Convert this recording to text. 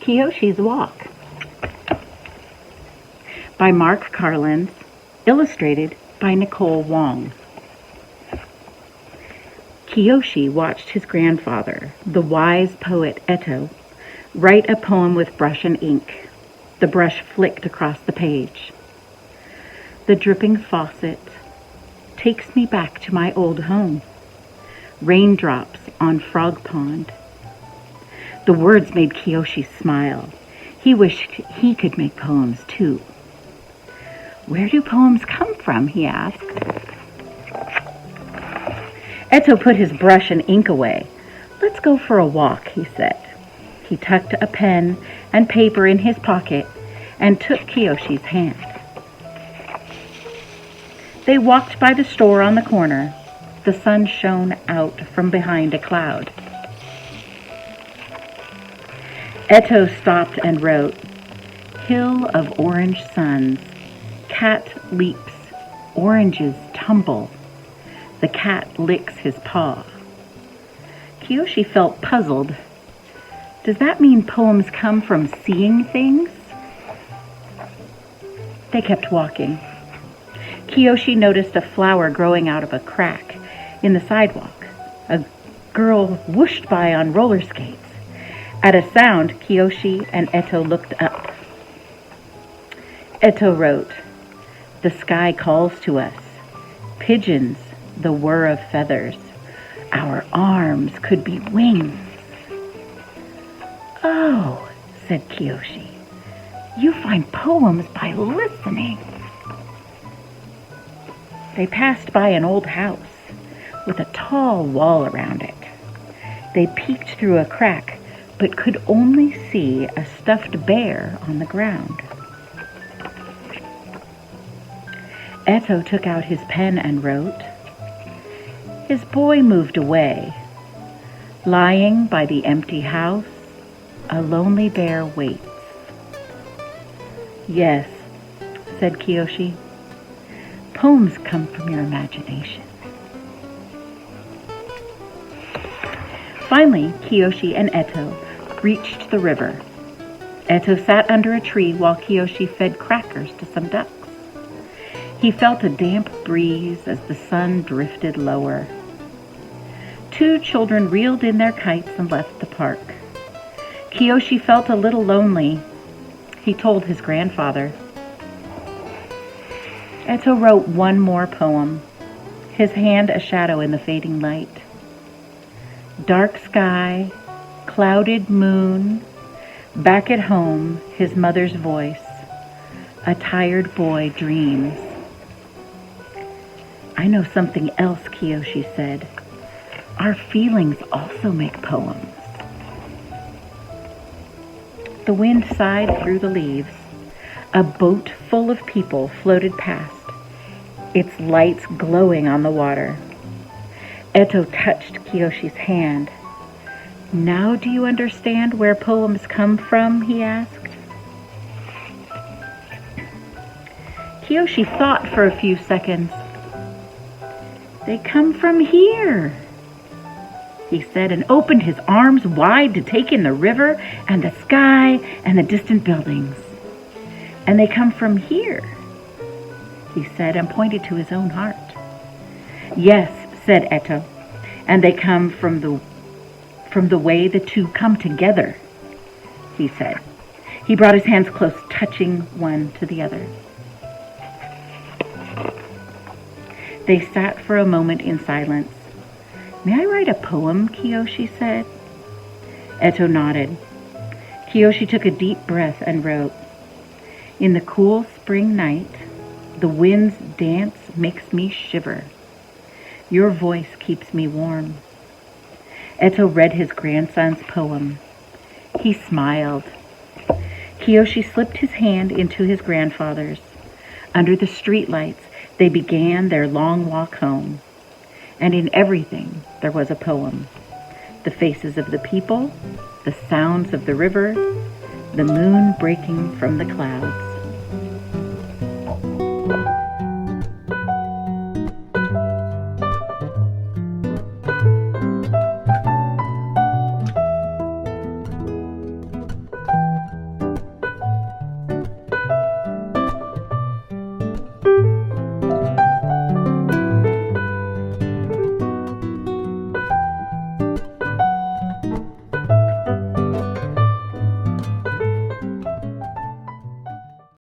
Kiyoshi's Walk by Mark Carlins, illustrated by Nicole Wong. Kiyoshi watched his grandfather, the wise poet Eto, write a poem with brush and ink. The brush flicked across the page. The dripping faucet takes me back to my old home. Raindrops on Frog Pond. The words made Kiyoshi smile. He wished he could make poems too. Where do poems come from? He asked. Eto put his brush and ink away. Let's go for a walk, he said. He tucked a pen and paper in his pocket and took Kiyoshi's hand. They walked by the store on the corner. The sun shone out from behind a cloud. Eto stopped and wrote, "Hill of orange suns, cat leaps, oranges tumble. The cat licks his paw." Kiyoshi felt puzzled. Does that mean poems come from seeing things? They kept walking. Kiyoshi noticed a flower growing out of a crack in the sidewalk. A girl whooshed by on roller skates. At a sound, Kiyoshi and Eto looked up. Eto wrote, "The sky calls to us. Pigeons, the whir of feathers. Our arms could be wings." "Oh," said Kiyoshi, "you find poems by listening." They passed by an old house with a tall wall around it. They peeked through a crack, but could only see a stuffed bear on the ground. Eto took out his pen and wrote, "His boy moved away. Lying by the empty house, a lonely bear waits." "Yes," said Kiyoshi. "Poems come from your imagination." Finally, Kiyoshi and Eto reached the river. Eto sat under a tree while Kiyoshi fed crackers to some ducks. He felt a damp breeze as the sun drifted lower. Two children reeled in their kites and left the park. Kiyoshi felt a little lonely. He told his grandfather. Eto wrote one more poem, his hand a shadow in the fading light. Dark sky, clouded moon, back at home, his mother's voice. A tired boy dreams. "I know something else," Kiyoshi said. "Our feelings also make poems." The wind sighed through the leaves. A boat full of people floated past, its lights glowing on the water. Eto touched Kiyoshi's hand. "Now do you understand where poems come from?" he asked. Kiyoshi thought for a few seconds. "They come from here," he said, and opened his arms wide to take in the river and the sky and the distant buildings. "And they come from here," he said, and pointed to his own heart. "Yes," said Eto, "and they come from the way the two come together," he said. He brought his hands close, touching one to the other. They sat for a moment in silence. "May I write a poem?" Kiyoshi said. Eto nodded. Kiyoshi took a deep breath and wrote, "In the cool spring night, the wind's dance makes me shiver. Your voice keeps me warm." Eto read his grandson's poem. He smiled. Kiyoshi slipped his hand into his grandfather's. Under the streetlights, they began their long walk home. And in everything, there was a poem. The faces of the people, the sounds of the river, the moon breaking from the clouds.